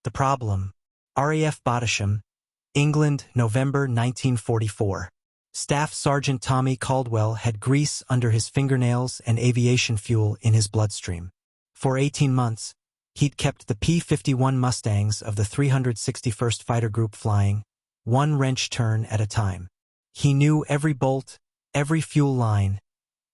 The Problem. RAF Bottisham, England, November 1944. Staff Sergeant Tommy Caldwell had grease under his fingernails and aviation fuel in his bloodstream. For 18 months, he'd kept the P-51 Mustangs of the 361st Fighter Group flying, one wrench turn at a time. He knew every bolt, every fuel line,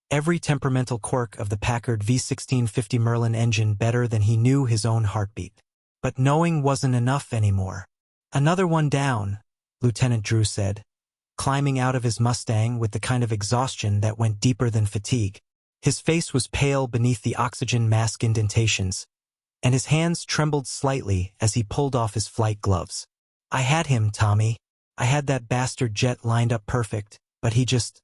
every temperamental quirk of the Packard V1650 Merlin engine better than he knew his own heartbeat. But knowing wasn't enough anymore. "Another one down," Lieutenant Drew said, climbing out of his Mustang with the kind of exhaustion that went deeper than fatigue. His face was pale beneath the oxygen mask indentations, and his hands trembled slightly as he pulled off his flight gloves. "I had him, Tommy. I had that bastard jet lined up perfect, but he just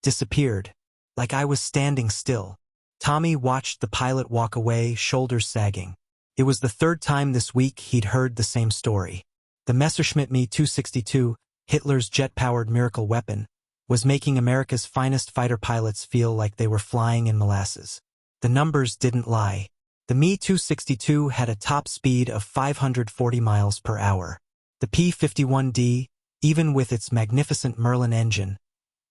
disappeared, like I was standing still." Tommy watched the pilot walk away, shoulders sagging. It was the third time this week he'd heard the same story. The Messerschmitt Me 262, Hitler's jet-powered miracle weapon, was making America's finest fighter pilots feel like they were flying in molasses. The numbers didn't lie. The Me 262 had a top speed of 540 miles per hour. The P-51D, even with its magnificent Merlin engine,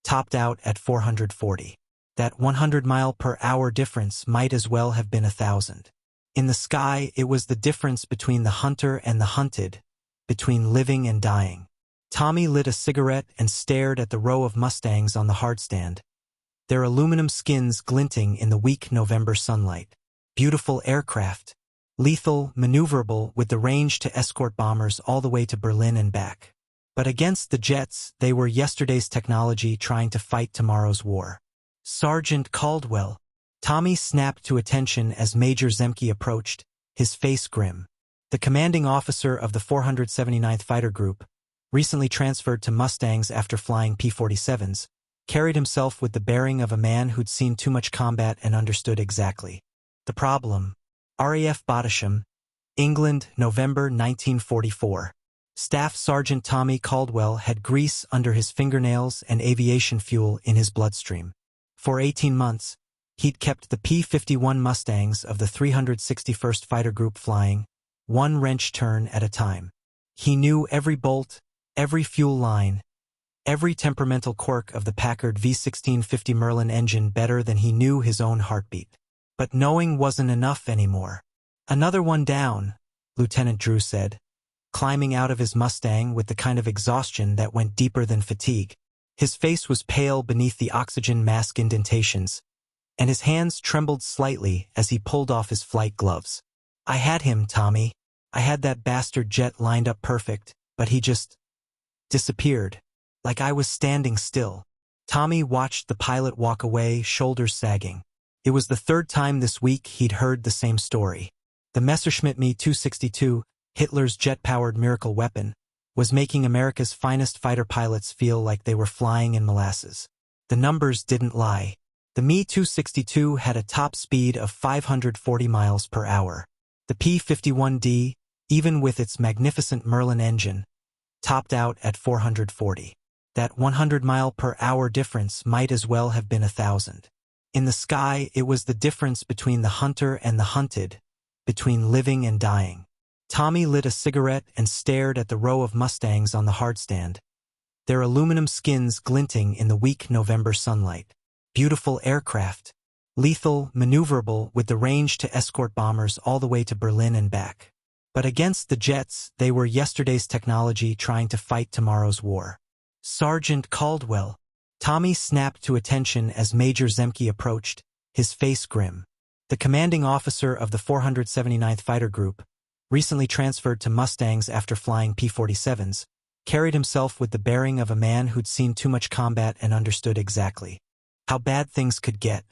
topped out at 440. That 100-mile-per-hour difference might as well have been 1,000. In the sky, it was the difference between the hunter and the hunted, between living and dying. Tommy lit a cigarette and stared at the row of Mustangs on the hardstand, their aluminum skins glinting in the weak November sunlight. Beautiful aircraft, lethal, maneuverable, with the range to escort bombers all the way to Berlin and back. But against the jets, they were yesterday's technology trying to fight tomorrow's war. "Sergeant Caldwell." Tommy snapped to attention as Major Zemke approached, his face grim. The commanding officer of the 479th Fighter Group, recently transferred to Mustangs after flying P-47s, carried himself with the bearing of a man who'd seen too much combat and understood exactly. The Problem. RAF Bottisham, England, November 1944. Staff Sergeant Tommy Caldwell had grease under his fingernails and aviation fuel in his bloodstream. For 18 months, he'd kept the P-51 Mustangs of the 361st Fighter Group flying, one wrench turn at a time. He knew every bolt, every fuel line, every temperamental quirk of the Packard V1650 Merlin engine better than he knew his own heartbeat. But knowing wasn't enough anymore. "Another one down," Lieutenant Drew said, climbing out of his Mustang with the kind of exhaustion that went deeper than fatigue. His face was pale beneath the oxygen mask indentations, and his hands trembled slightly as he pulled off his flight gloves. "I had him, Tommy. I had that bastard jet lined up perfect, but he just disappeared, like I was standing still." Tommy watched the pilot walk away, shoulders sagging. It was the third time this week he'd heard the same story. The Messerschmitt Me 262, Hitler's jet-powered miracle weapon, was making America's finest fighter pilots feel like they were flying in molasses. The numbers didn't lie. The Me 262 had a top speed of 540 miles per hour. The P-51D, even with its magnificent Merlin engine, topped out at 440. That 100-mile-per-hour difference might as well have been 1,000. In the sky, it was the difference between the hunter and the hunted, between living and dying. Tommy lit a cigarette and stared at the row of Mustangs on the hardstand, their aluminum skins glinting in the weak November sunlight. Beautiful aircraft, lethal, maneuverable, with the range to escort bombers all the way to Berlin and back. But against the jets, they were yesterday's technology trying to fight tomorrow's war. "Sergeant Caldwell." Tommy snapped to attention as Major Zemke approached, his face grim. The commanding officer of the 479th Fighter Group, recently transferred to Mustangs after flying P-47s, carried himself with the bearing of a man who'd seen too much combat and understood exactly how bad things could get.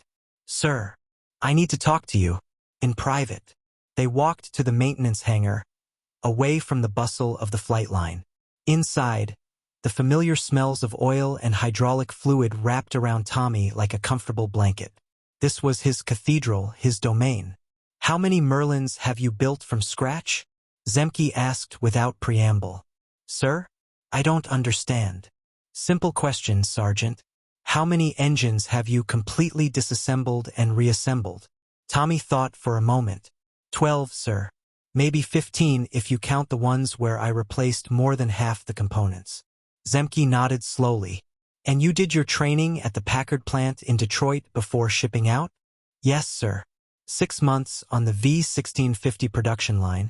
"Sir, I need to talk to you. In private." They walked to the maintenance hangar, away from the bustle of the flight line. Inside, the familiar smells of oil and hydraulic fluid wrapped around Tommy like a comfortable blanket. This was his cathedral, his domain. "How many Merlins have you built from scratch?" Zemke asked without preamble. "Sir? I don't understand." "Simple question, Sergeant. How many engines have you completely disassembled and reassembled?" Tommy thought for a moment. 12, sir." Maybe 15 if you count the ones where I replaced more than half the components. Zemke nodded slowly. And you did your training at the Packard plant in Detroit before shipping out? Yes, sir. 6 months on the V1650 production line,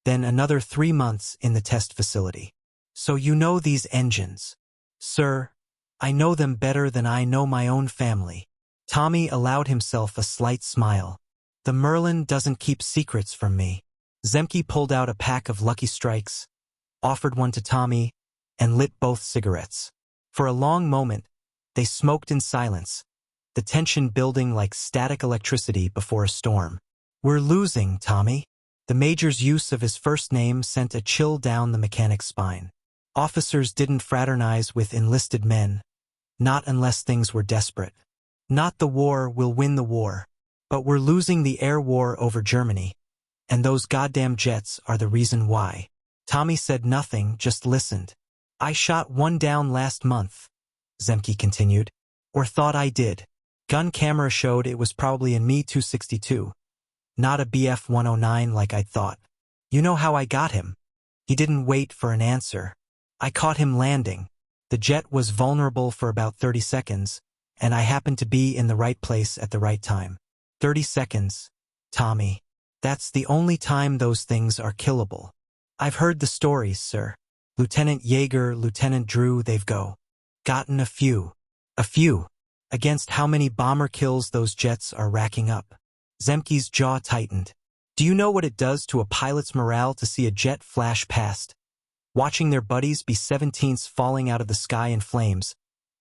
then another 3 months in the test facility. So you know these engines. Sir, I know them better than I know my own family. Tommy allowed himself a slight smile. The Merlin doesn't keep secrets from me. Zemke pulled out a pack of Lucky Strikes, offered one to Tommy, and lit both cigarettes. For a long moment, they smoked in silence, the tension building like static electricity before a storm. We're losing, Tommy. The major's use of his first name sent a chill down the mechanic's spine. Officers didn't fraternize with enlisted men, not unless things were desperate. Not the war will win the war, but we're losing the air war over Germany, and those goddamn jets are the reason why. Tommy said nothing, just listened. I shot one down last month, Zemke continued, or thought I did. Gun camera showed it was probably a Me-262, not a Bf-109 like I'd thought. You know how I got him? He didn't wait for an answer. I caught him landing. The jet was vulnerable for about 30 seconds, and I happened to be in the right place at the right time. 30 seconds, Tommy. That's the only time those things are killable. I've heard the stories, sir. Lieutenant Yeager, Lieutenant Drew, they've gotten a few. A few. Against how many bomber kills those jets are racking up. Zemke's jaw tightened. Do you know what it does to a pilot's morale to see a jet flash past, watching their buddies be 17s falling out of the sky in flames,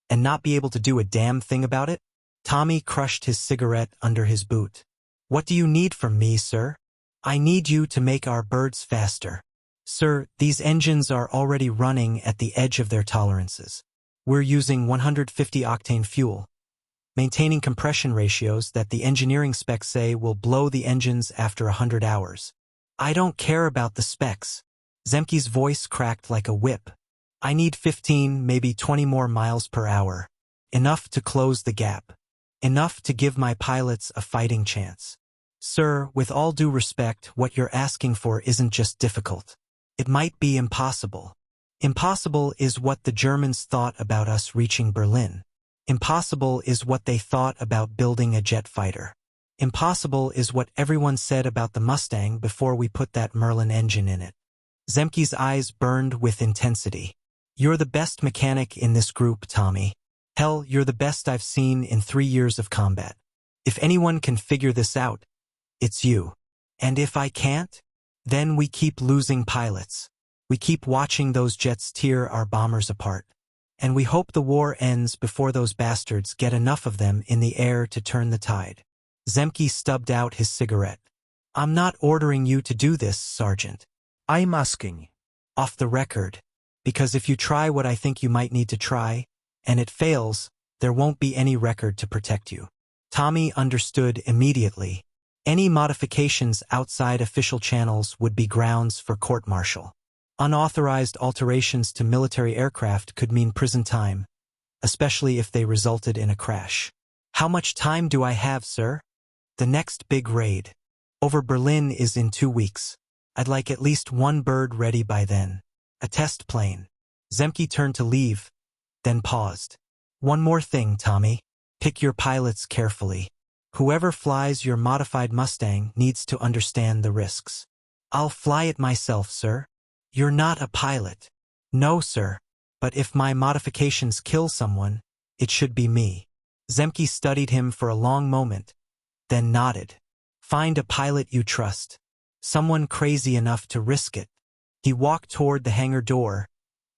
and not be able to do a damn thing about it? Tommy crushed his cigarette under his boot. What do you need from me, sir? I need you to make our birds faster. Sir, these engines are already running at the edge of their tolerances. We're using 150-octane fuel, maintaining compression ratios that the engineering specs say will blow the engines after 100 hours. I don't care about the specs. Zemke's voice cracked like a whip. I need 15, maybe 20 more miles per hour. Enough to close the gap. Enough to give my pilots a fighting chance. Sir, with all due respect, what you're asking for isn't just difficult. It might be impossible. Impossible is what the Germans thought about us reaching Berlin. Impossible is what they thought about building a jet fighter. Impossible is what everyone said about the Mustang before we put that Merlin engine in it. Zemke's eyes burned with intensity. You're the best mechanic in this group, Tommy. Hell, you're the best I've seen in 3 years of combat. If anyone can figure this out, it's you. And if I can't, then we keep losing pilots. We keep watching those jets tear our bombers apart. And we hope the war ends before those bastards get enough of them in the air to turn the tide. Zemke stubbed out his cigarette. I'm not ordering you to do this, Sergeant. I'm asking. Off the record. Because if you try what I think you might need to try, and it fails, there won't be any record to protect you. Tommy understood immediately. Any modifications outside official channels would be grounds for court-martial. Unauthorized alterations to military aircraft could mean prison time, especially if they resulted in a crash. How much time do I have, sir? The next big raid over Berlin is in 2 weeks. I'd like at least one bird ready by then. A test plane. Zemke turned to leave, then paused. One more thing, Tommy. Pick your pilots carefully. Whoever flies your modified Mustang needs to understand the risks. I'll fly it myself, sir. You're not a pilot. No, sir. But if my modifications kill someone, it should be me. Zemke studied him for a long moment, then nodded. Find a pilot you trust. Someone crazy enough to risk it. He walked toward the hangar door,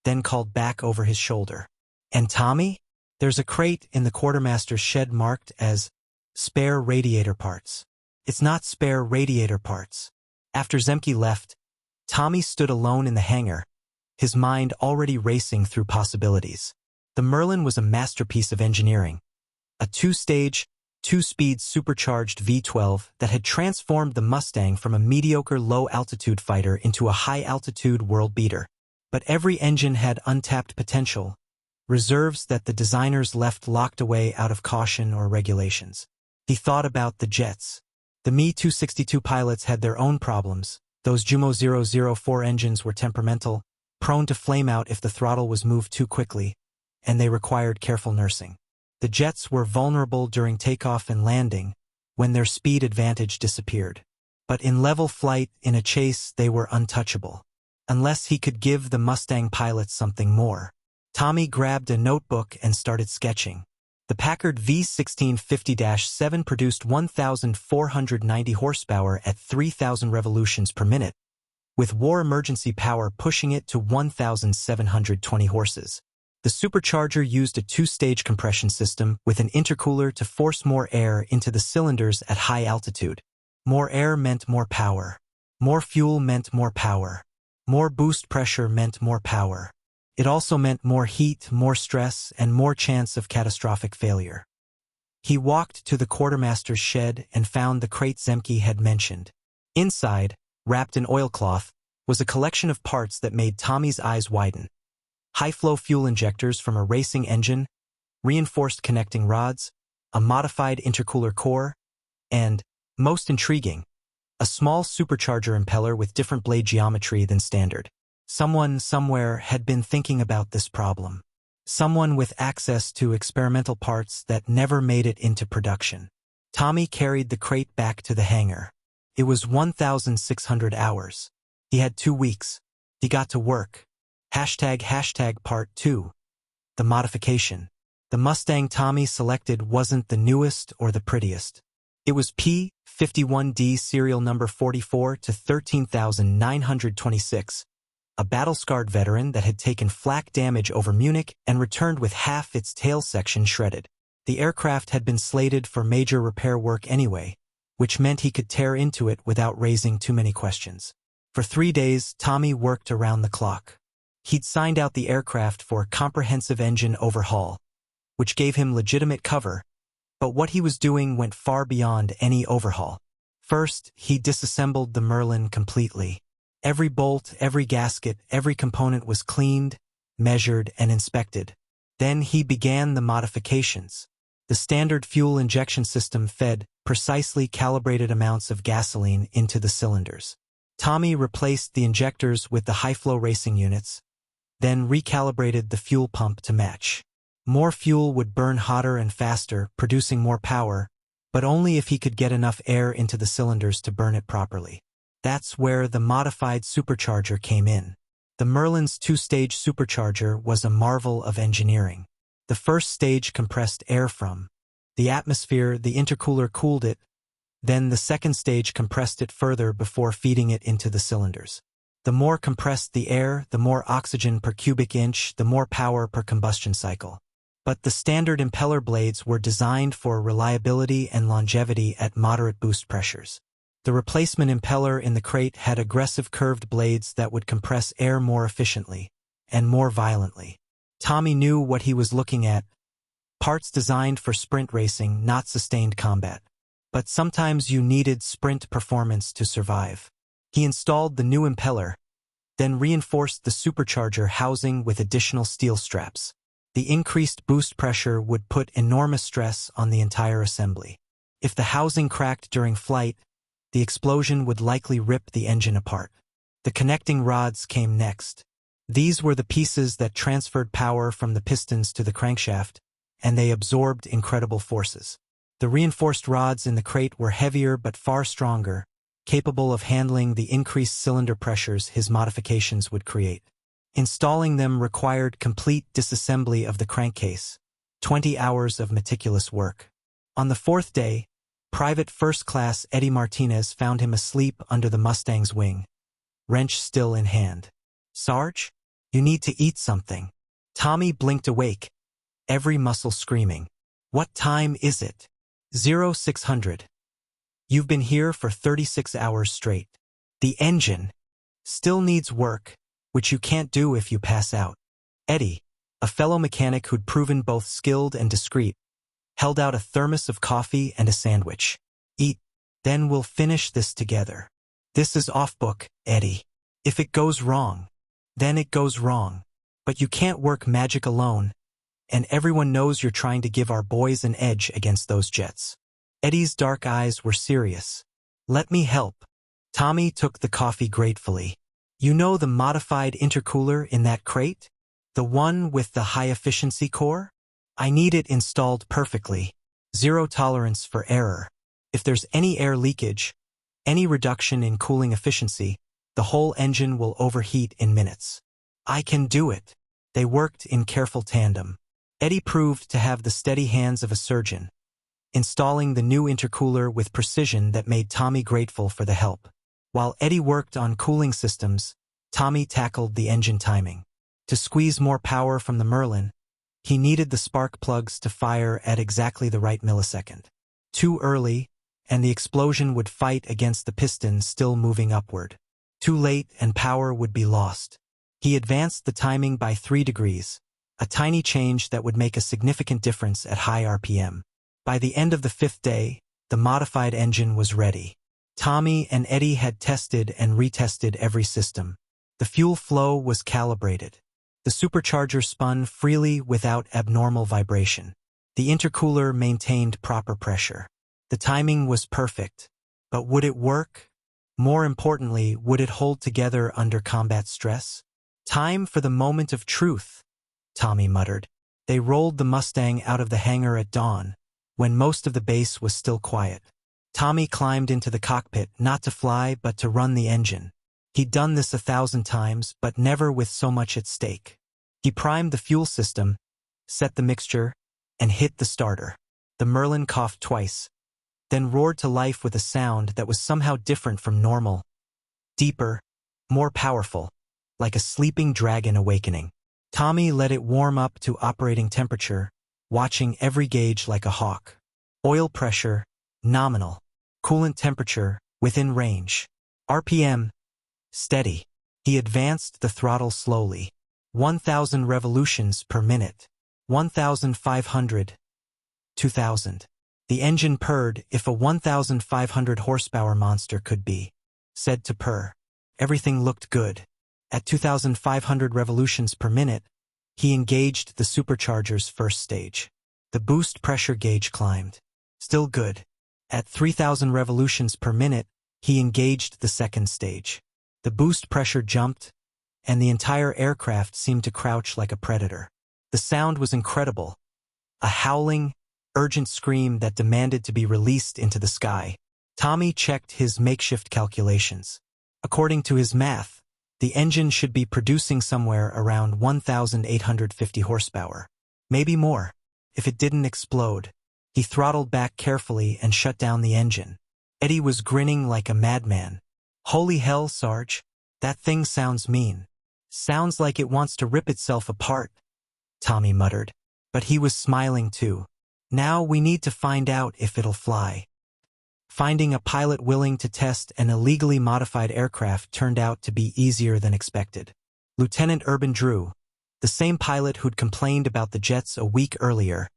then called back over his shoulder. And Tommy? There's a crate in the quartermaster's shed marked as spare radiator parts. It's not spare radiator parts. After Zemke left, Tommy stood alone in the hangar, his mind already racing through possibilities. The Merlin was a masterpiece of engineering. A 2-stage, 2-speed supercharged V-12 that had transformed the Mustang from a mediocre low-altitude fighter into a high-altitude world beater. But every engine had untapped potential, reserves that the designers left locked away out of caution or regulations. He thought about the jets. The Me-262 pilots had their own problems, Those Jumo 004 engines were temperamental, prone to flame out if the throttle was moved too quickly, and they required careful nursing. The jets were vulnerable during takeoff and landing, when their speed advantage disappeared. But in level flight, in a chase, they were untouchable. Unless he could give the Mustang pilots something more. Tommy grabbed a notebook and started sketching. The Packard V1650-7 produced 1,490 horsepower at 3,000 revolutions per minute, with war emergency power pushing it to 1,720 horses. The supercharger used a two-stage compression system with an intercooler to force more air into the cylinders at high altitude. More air meant more power. More fuel meant more power. More boost pressure meant more power. It also meant more heat, more stress, and more chance of catastrophic failure. He walked to the quartermaster's shed and found the crate Zemke had mentioned. Inside, wrapped in oilcloth, was a collection of parts that made Tommy's eyes widen. High-flow fuel injectors from a racing engine, reinforced connecting rods, a modified intercooler core, and, most intriguing, a small supercharger impeller with different blade geometry than standard. Someone somewhere had been thinking about this problem. Someone with access to experimental parts that never made it into production. Tommy carried the crate back to the hangar. It was 1,600 hours. He had 2 weeks. He got to work. Part 2. The modification. The Mustang Tommy selected wasn't the newest or the prettiest. It was P-51D serial number 44 to 13,926. A battle-scarred veteran that had taken flak damage over Munich and returned with half its tail section shredded. The aircraft had been slated for major repair work anyway, which meant he could tear into it without raising too many questions. For 3 days, Tommy worked around the clock. He'd signed out the aircraft for a comprehensive engine overhaul, which gave him legitimate cover, but what he was doing went far beyond any overhaul. First, he disassembled the Merlin completely. Every bolt, every gasket, every component was cleaned, measured, and inspected. Then he began the modifications. The standard fuel injection system fed precisely calibrated amounts of gasoline into the cylinders. Tommy replaced the injectors with the high-flow racing units, then recalibrated the fuel pump to match. More fuel would burn hotter and faster, producing more power, but only if he could get enough air into the cylinders to burn it properly. That's where the modified supercharger came in. The Merlin's two-stage supercharger was a marvel of engineering. The first stage compressed air from the atmosphere, the intercooler cooled it, then the second stage compressed it further before feeding it into the cylinders. The more compressed the air, the more oxygen per cubic inch, the more power per combustion cycle. But the standard impeller blades were designed for reliability and longevity at moderate boost pressures. The replacement impeller in the crate had aggressive curved blades that would compress air more efficiently and more violently. Tommy knew what he was looking at. Parts designed for sprint racing, not sustained combat. But sometimes you needed sprint performance to survive. He installed the new impeller, then reinforced the supercharger housing with additional steel straps. The increased boost pressure would put enormous stress on the entire assembly. If the housing cracked during flight, the explosion would likely rip the engine apart. The connecting rods came next. These were the pieces that transferred power from the pistons to the crankshaft, and they absorbed incredible forces. The reinforced rods in the crate were heavier but far stronger, capable of handling the increased cylinder pressures his modifications would create. Installing them required complete disassembly of the crankcase, 20 hours of meticulous work. On the 4th day, Private First Class Eddie Martinez found him asleep under the Mustang's wing, wrench still in hand. "Sarge, you need to eat something." Tommy blinked awake, every muscle screaming. "What time is it?" 0600. "You've been here for 36 hours straight. The engine still needs work, which you can't do if you pass out." Eddie, a fellow mechanic who'd proven both skilled and discreet, held out a thermos of coffee and a sandwich. "Eat, then we'll finish this together. This is off book, Eddie. If it goes wrong, then it goes wrong. But you can't work magic alone, and everyone knows you're trying to give our boys an edge against those jets." Eddie's dark eyes were serious. "Let me help." Tommy took the coffee gratefully. You know the modified intercooler in that crate? The one with the high-efficiency core? I need it installed perfectly. Zero tolerance for error. If there's any air leakage, any reduction in cooling efficiency, the whole engine will overheat in minutes. I can do it. They worked in careful tandem. Eddie proved to have the steady hands of a surgeon, installing the new intercooler with precision that made Tommy grateful for the help. While Eddie worked on cooling systems, Tommy tackled the engine timing. To squeeze more power from the Merlin, he needed the spark plugs to fire at exactly the right millisecond. Too early, and the explosion would fight against the piston still moving upward. Too late, and power would be lost. He advanced the timing by 3 degrees, a tiny change that would make a significant difference at high RPM. By the end of the 5th day, the modified engine was ready. Tommy and Eddie had tested and retested every system. The fuel flow was calibrated. The supercharger spun freely without abnormal vibration. The intercooler maintained proper pressure. The timing was perfect. But would it work? More importantly, would it hold together under combat stress? Time for the moment of truth, Tommy muttered. They rolled the Mustang out of the hangar at dawn, when most of the base was still quiet. Tommy climbed into the cockpit, not to fly, but to run the engine. He'd done this 1,000 times, but never with so much at stake. He primed the fuel system, set the mixture, and hit the starter. The Merlin coughed twice, then roared to life with a sound that was somehow different from normal. Deeper, more powerful, like a sleeping dragon awakening. Tommy let it warm up to operating temperature, watching every gauge like a hawk. Oil pressure, nominal. Coolant temperature, within range. RPM, steady. He advanced the throttle slowly. 1,000 revolutions per minute. 1,500. 2,000. The engine purred, if a 1,500 horsepower monster could be said to purr. Everything looked good. At 2,500 revolutions per minute, he engaged the supercharger's first stage. The boost pressure gauge climbed. Still good. At 3,000 revolutions per minute, he engaged the second stage. The boost pressure jumped, and the entire aircraft seemed to crouch like a predator. The sound was incredible. A howling, urgent scream that demanded to be released into the sky. Tommy checked his makeshift calculations. According to his math, the engine should be producing somewhere around 1,850 horsepower. Maybe more, if it didn't explode. He throttled back carefully and shut down the engine. Eddie was grinning like a madman. Holy hell, Sarge. That thing sounds mean. Sounds like it wants to rip itself apart, Tommy muttered. But he was smiling too. Now we need to find out if it'll fly. Finding a pilot willing to test an illegally modified aircraft turned out to be easier than expected. Lieutenant Urban Drew, the same pilot who'd complained about the jets a week earlier,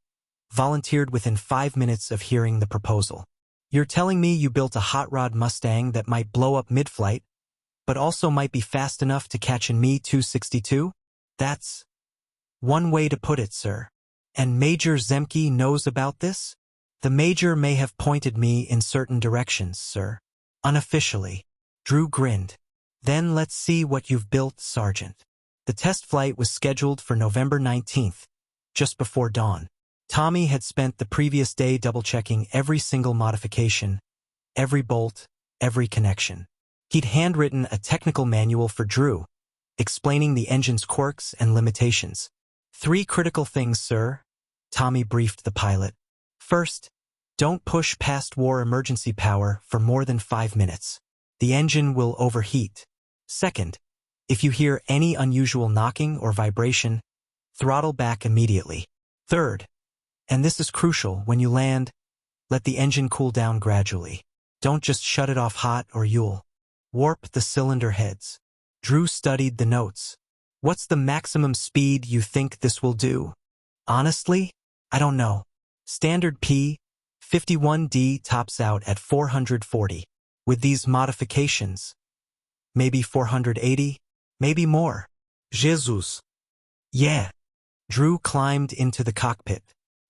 volunteered within 5 minutes of hearing the proposal. You're telling me you built a hot rod Mustang that might blow up mid-flight, but also might be fast enough to catch an Me-262? That's one way to put it, sir. And Major Zemke knows about this? The Major may have pointed me in certain directions, sir. Unofficially. Drew grinned. Then let's see what you've built, Sergeant. The test flight was scheduled for November 19th, just before dawn. Tommy had spent the previous day double-checking every single modification, every bolt, every connection. He'd handwritten a technical manual for Drew, explaining the engine's quirks and limitations. 3 critical things, sir, Tommy briefed the pilot. First, don't push past war emergency power for more than 5 minutes. The engine will overheat. Second, if you hear any unusual knocking or vibration, throttle back immediately. Third, and this is crucial, when you land, let the engine cool down gradually. Don't just shut it off hot or you'll warp the cylinder heads. Drew studied the notes. What's the maximum speed you think this will do? Honestly, I don't know. Standard P-51D tops out at 440. With these modifications, maybe 480, maybe more. Jesus. Yeah. Drew climbed into the cockpit.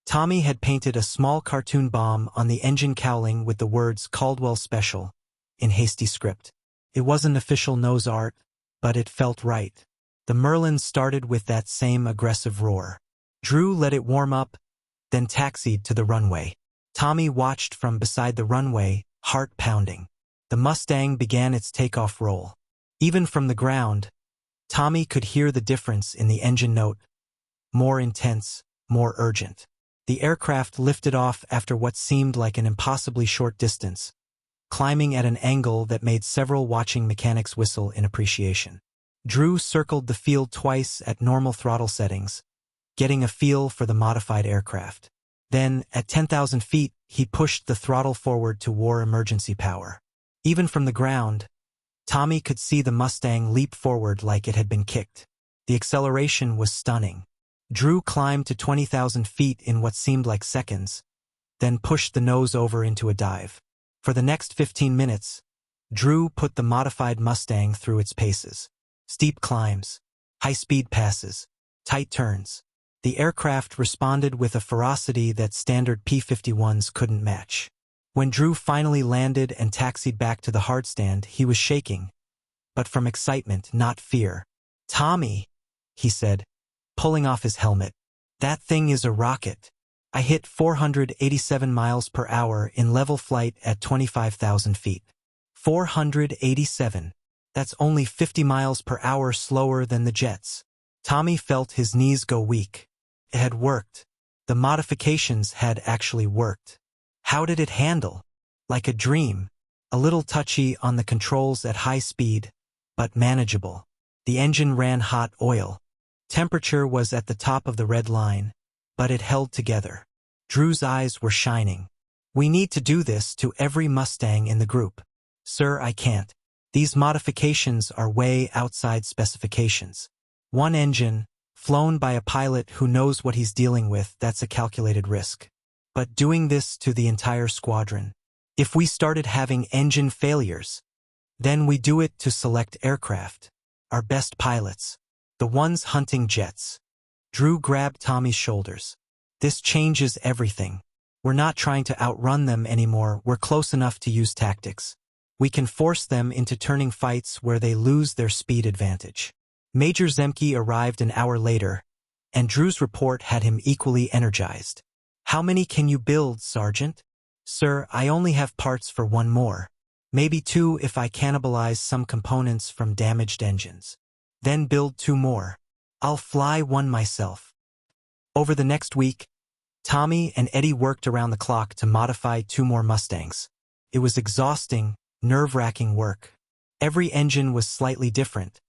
Tommy had painted a small cartoon bomb on the engine cowling with the words Caldwell Special in hasty script. It wasn't official nose art, but it felt right. The Merlin started with that same aggressive roar. Drew let it warm up, then taxied to the runway. Tommy watched from beside the runway, heart pounding. The Mustang began its takeoff roll. Even from the ground, Tommy could hear the difference in the engine note. More intense, more urgent. The aircraft lifted off after what seemed like an impossibly short distance, climbing at an angle that made several watching mechanics whistle in appreciation. Drew circled the field twice at normal throttle settings, getting a feel for the modified aircraft. Then, at 10,000 feet, he pushed the throttle forward to war emergency power. Even from the ground, Tommy could see the Mustang leap forward like it had been kicked. The acceleration was stunning. Drew climbed to 20,000 feet in what seemed like seconds, then pushed the nose over into a dive. For the next 15 minutes, Drew put the modified Mustang through its paces. Steep climbs, high-speed passes, tight turns. The aircraft responded with a ferocity that standard P-51s couldn't match. When Drew finally landed and taxied back to the hardstand, he was shaking, but from excitement, not fear. "Tommy," he said, pulling off his helmet. "That thing is a rocket. I hit 487 miles per hour in level flight at 25,000 feet. 487. That's only 50 miles per hour slower than the jets." Tommy felt his knees go weak. It had worked. The modifications had actually worked. How did it handle? Like a dream. A little touchy on the controls at high speed, but manageable. The engine ran hot oil. Temperature was at the top of the red line, but it held together. Drew's eyes were shining. "We need to do this to every Mustang in the group." "Sir, I can't. These modifications are way outside specifications. One engine, flown by a pilot who knows what he's dealing with, that's a calculated risk. But doing this to the entire squadron. If we started having engine failures, then we do it to select aircraft. Our best pilots. The ones hunting jets." Drew grabbed Tommy's shoulders. "This changes everything. We're not trying to outrun them anymore. We're close enough to use tactics. We can force them into turning fights where they lose their speed advantage." Major Zemke arrived an hour later, and Drew's report had him equally energized. "How many can you build, Sergeant?" "Sir, I only have parts for one more. Maybe two if I cannibalize some components from damaged engines. Then build two more. I'll fly one myself." Over the next week, Tommy and Eddie worked around the clock to modify two more Mustangs. It was exhausting, nerve-wracking work. Every engine was slightly different,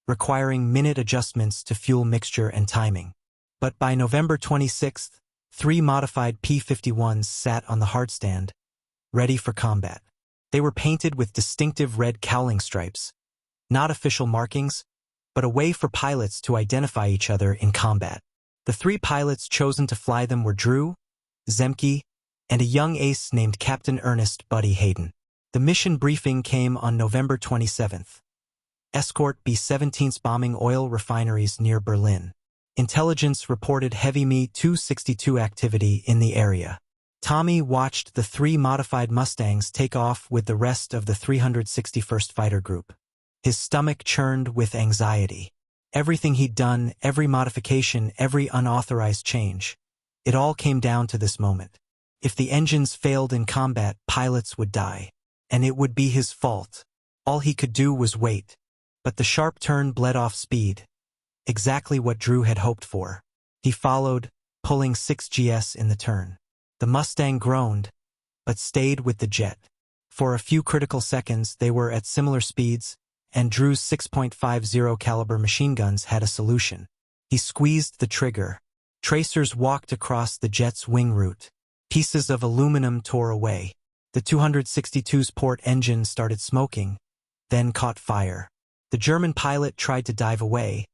requiring minute adjustments to fuel mixture and timing. But by November 26th, 3 modified P-51s sat on the hardstand, ready for combat. They were painted with distinctive red cowling stripes, not official markings, but a way for pilots to identify each other in combat. The 3 pilots chosen to fly them were Drew, Zemke, and a young ace named Captain Ernest Buddy Hayden. The mission briefing came on November 27th. Escort B-17s bombing oil refineries near Berlin. Intelligence reported heavy Me-262 activity in the area. Tommy watched the 3 modified Mustangs take off with the rest of the 361st Fighter Group. His stomach churned with anxiety. Everything he'd done, every modification, every unauthorized change, it all came down to this moment. If the engines failed in combat, pilots would die. And it would be his fault. All he could do was wait. But the sharp turn bled off speed. Exactly what Drew had hoped for. He followed, pulling 6 GS in the turn. The Mustang groaned, but stayed with the jet. For a few critical seconds they were at similar speeds, and Drew's 6.50 caliber machine guns had a solution. He squeezed the trigger. Tracers walked across the jet's wing route. Pieces of aluminum tore away. The 262's port engine started smoking, then caught fire. The German pilot tried to dive away,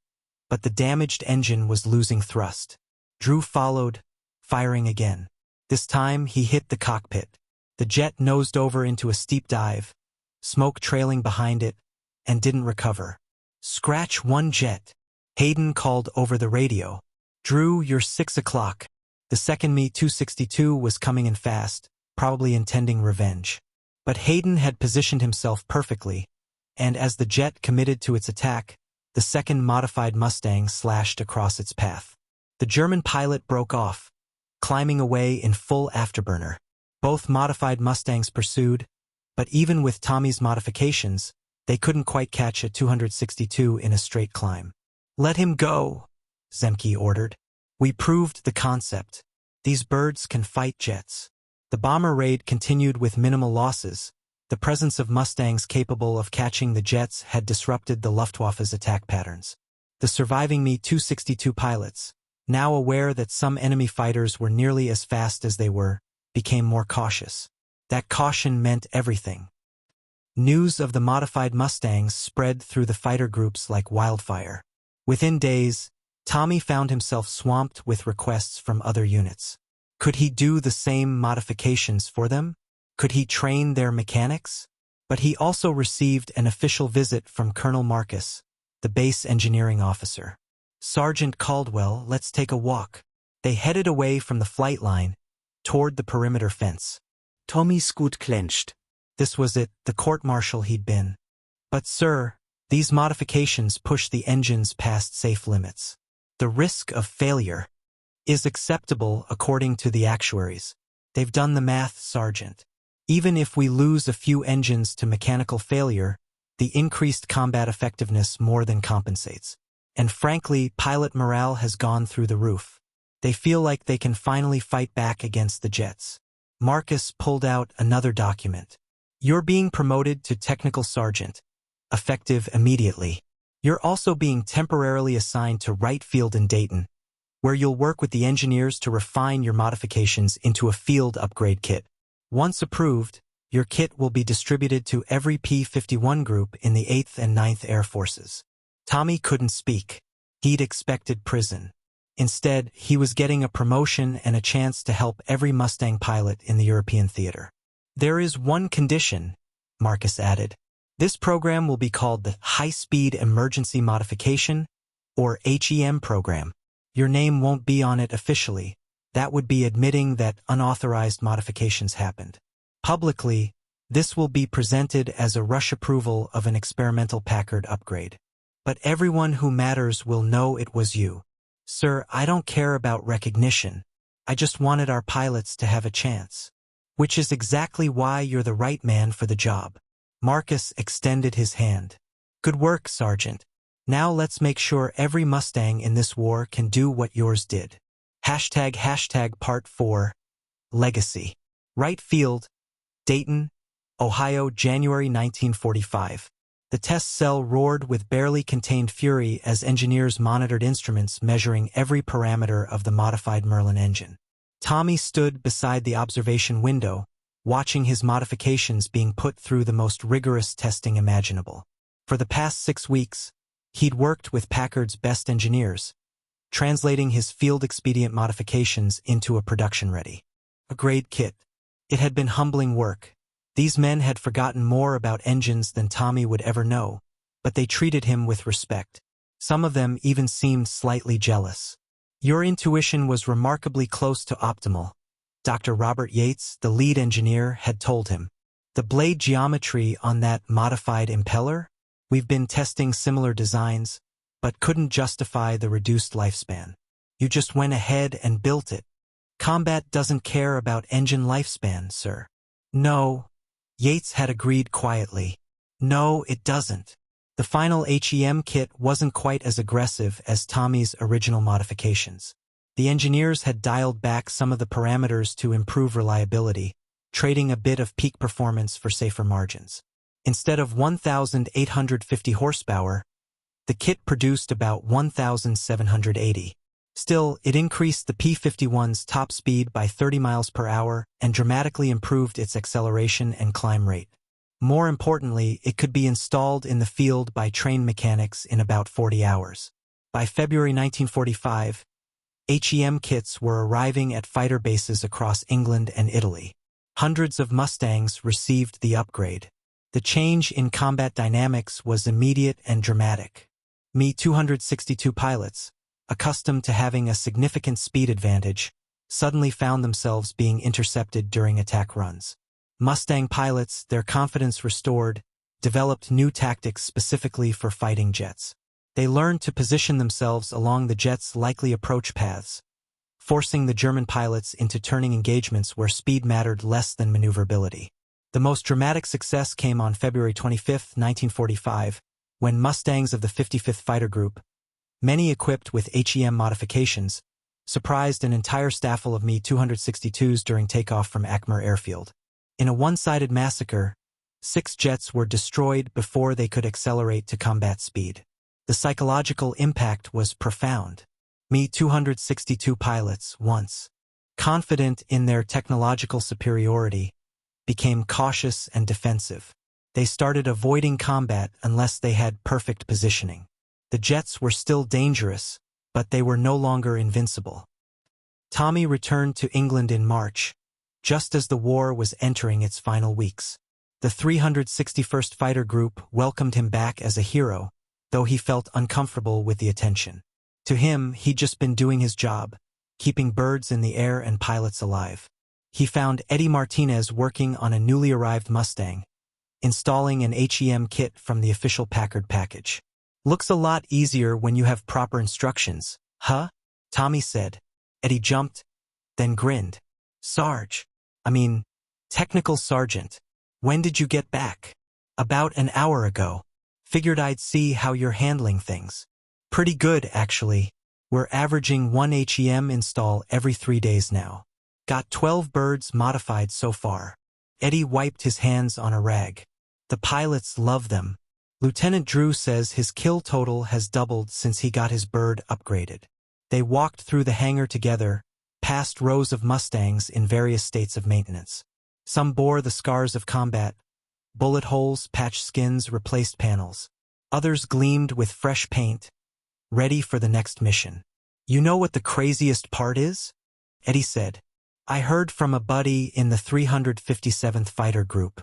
but the damaged engine was losing thrust. Drew followed, firing again. This time he hit the cockpit. The jet nosed over into a steep dive, smoke trailing behind it, and didn't recover. "Scratch one jet," Hayden called over the radio. "Drew, you're 6 o'clock." The second Me-262 was coming in fast, probably intending revenge. But Hayden had positioned himself perfectly, and as the jet committed to its attack, the second modified Mustang slashed across its path. The German pilot broke off, climbing away in full afterburner. Both modified Mustangs pursued, but even with Tommy's modifications, they couldn't quite catch a 262 in a straight climb. "Let him go," Zemke ordered. "We proved the concept. These birds can fight jets." The bomber raid continued with minimal losses. The presence of Mustangs capable of catching the jets had disrupted the Luftwaffe's attack patterns. The surviving Me-262 pilots, now aware that some enemy fighters were nearly as fast as they were, became more cautious. That caution meant everything. News of the modified Mustangs spread through the fighter groups like wildfire. Within days, Tommy found himself swamped with requests from other units. Could he do the same modifications for them? Could he train their mechanics? But he also received an official visit from Colonel Marcus, the base engineering officer. "Sergeant Caldwell, let's take a walk." They headed away from the flight line, toward the perimeter fence. Tommy's scoot clenched. This was it, the court-martial he'd been. "But sir, these modifications push the engines past safe limits. The risk of failure is acceptable according to the actuaries. They've done the math, Sergeant. Even if we lose a few engines to mechanical failure, the increased combat effectiveness more than compensates. And frankly, pilot morale has gone through the roof. They feel like they can finally fight back against the jets." Marcus pulled out another document. "You're being promoted to technical sergeant, effective immediately. You're also being temporarily assigned to Wright Field in Dayton, where you'll work with the engineers to refine your modifications into a field upgrade kit. Once approved, your kit will be distributed to every P-51 group in the 8th and 9th Air Forces." Tommy couldn't speak. He'd expected prison. Instead, he was getting a promotion and a chance to help every Mustang pilot in the European theater. "There is one condition," Marcus added. "This program will be called the High-Speed Emergency Modification, or HEM program. Your name won't be on it officially. That would be admitting that unauthorized modifications happened. Publicly, this will be presented as a rush approval of an experimental Packard upgrade. But everyone who matters will know it was you. Sir, I don't care about recognition. I just wanted our pilots to have a chance. Which is exactly why you're the right man for the job." Marcus extended his hand. "Good work, Sergeant. Now let's make sure every Mustang in this war can do what yours did." Part 4, Legacy. Wright Field, Dayton, Ohio, January 1945. The test cell roared with barely contained fury as engineers monitored instruments measuring every parameter of the modified Merlin engine. Tommy stood beside the observation window, watching his modifications being put through the most rigorous testing imaginable. For the past 6 weeks, he'd worked with Packard's best engineers, translating his field-expedient modifications into a production-ready, grade kit. It had been humbling work. These men had forgotten more about engines than Tommy would ever know, but they treated him with respect. Some of them even seemed slightly jealous. "Your intuition was remarkably close to optimal," Dr. Robert Yates, the lead engineer, had told him. "The blade geometry on that modified impeller? We've been testing similar designs, but couldn't justify the reduced lifespan. You just went ahead and built it. Combat doesn't care about engine lifespan, sir." "No," Yates had agreed quietly. "No, it doesn't." The final HEM kit wasn't quite as aggressive as Tommy's original modifications. The engineers had dialed back some of the parameters to improve reliability, trading a bit of peak performance for safer margins. Instead of 1,850 horsepower, the kit produced about 1,780. Still, it increased the P-51's top speed by 30 miles per hour and dramatically improved its acceleration and climb rate. More importantly, it could be installed in the field by trained mechanics in about 40 hours. By February 1945, HEM kits were arriving at fighter bases across England and Italy. Hundreds of Mustangs received the upgrade. The change in combat dynamics was immediate and dramatic. Me-262 pilots, accustomed to having a significant speed advantage, suddenly found themselves being intercepted during attack runs. Mustang pilots, their confidence restored, developed new tactics specifically for fighting jets. They learned to position themselves along the jet's likely approach paths, forcing the German pilots into turning engagements where speed mattered less than maneuverability. The most dramatic success came on February 25, 1945, when Mustangs of the 55th Fighter Group, many equipped with HEM modifications, surprised an entire staffel of Me-262s during takeoff from Ackmer Airfield. In a one-sided massacre, 6 jets were destroyed before they could accelerate to combat speed. The psychological impact was profound. Me-262 pilots, once confident in their technological superiority, became cautious and defensive. They started avoiding combat unless they had perfect positioning. The jets were still dangerous, but they were no longer invincible. Tommy returned to England in March, just as the war was entering its final weeks. The 361st Fighter Group welcomed him back as a hero, though he felt uncomfortable with the attention. To him, he'd just been doing his job, keeping birds in the air and pilots alive. He found Eddie Martinez working on a newly arrived Mustang, installing an HEM kit from the official Packard package. "Looks a lot easier when you have proper instructions, huh?" Tommy said. Eddie jumped, then grinned. Technical Sergeant. When did you get back?" "About an hour ago. Figured I'd see how you're handling things." "Pretty good, actually. We're averaging 1 HEM install every 3 days now. Got 12 birds modified so far." Eddie wiped his hands on a rag. "The pilots love them. Lieutenant Drew says his kill total has doubled since he got his bird upgraded." They walked through the hangar together, past rows of Mustangs in various states of maintenance. Some bore the scars of combat, bullet holes, patched skins, replaced panels. Others gleamed with fresh paint, ready for the next mission. "You know what the craziest part is?" Eddie said. "I heard from a buddy in the 357th Fighter Group.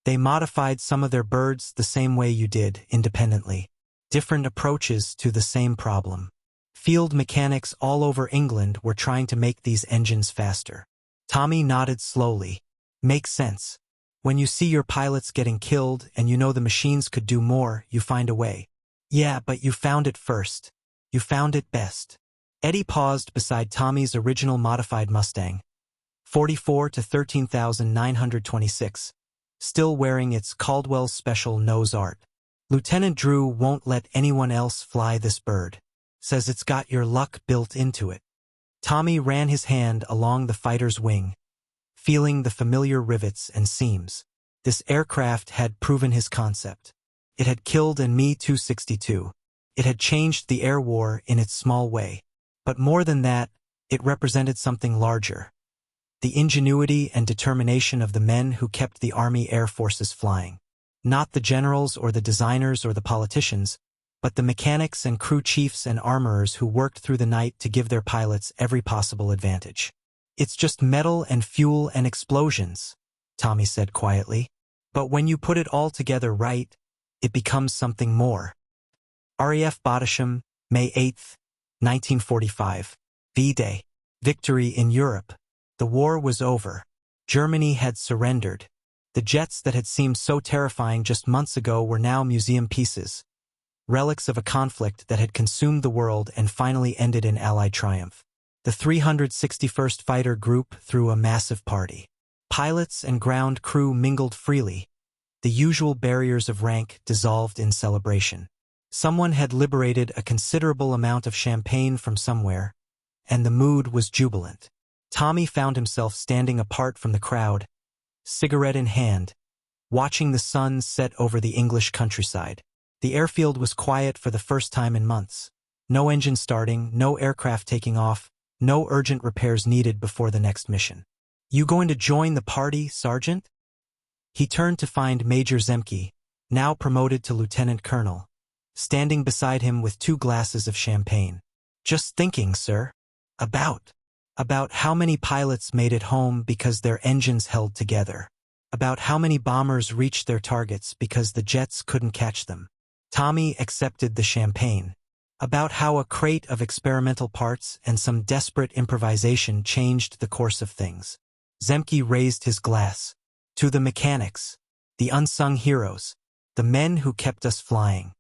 They modified some of their birds the same way you did, independently. Different approaches to the same problem. Field mechanics all over England were trying to make these engines faster." Tommy nodded slowly. "Makes sense. When you see your pilots getting killed and you know the machines could do more, you find a way." "Yeah, but you found it first. You found it best." Eddie paused beside Tommy's original modified Mustang, 44 to 13,926, still wearing its Caldwell Special nose art. "Lieutenant Drew won't let anyone else fly this bird. Says it's got your luck built into it." Tommy ran his hand along the fighter's wing, feeling the familiar rivets and seams. This aircraft had proven his concept. It had killed an Me-262. It had changed the air war in its small way. But more than that, it represented something larger. The ingenuity and determination of the men who kept the Army Air Forces flying. Not the generals or the designers or the politicians, but the mechanics and crew chiefs and armorers who worked through the night to give their pilots every possible advantage. "It's just metal and fuel and explosions," Tommy said quietly. "But when you put it all together right, it becomes something more." RAF Badisham, May 8, 1945. V-Day. Victory in Europe. The war was over. Germany had surrendered. The jets that had seemed so terrifying just months ago were now museum pieces, relics of a conflict that had consumed the world and finally ended in Allied triumph. The 361st Fighter Group threw a massive party. Pilots and ground crew mingled freely. The usual barriers of rank dissolved in celebration. Someone had liberated a considerable amount of champagne from somewhere, and the mood was jubilant. Tommy found himself standing apart from the crowd, cigarette in hand, watching the sun set over the English countryside. The airfield was quiet for the first time in months. No engine starting, no aircraft taking off, no urgent repairs needed before the next mission. "You going to join the party, Sergeant?" He turned to find Major Zemke, now promoted to lieutenant colonel, standing beside him with 2 glasses of champagne. "Just thinking, sir. About how many pilots made it home because their engines held together. About how many bombers reached their targets because the jets couldn't catch them." Tommy accepted the champagne. About how a crate of experimental parts and some desperate improvisation changed the course of things. Zemke raised his glass. "To the mechanics, the unsung heroes, The men who kept us flying.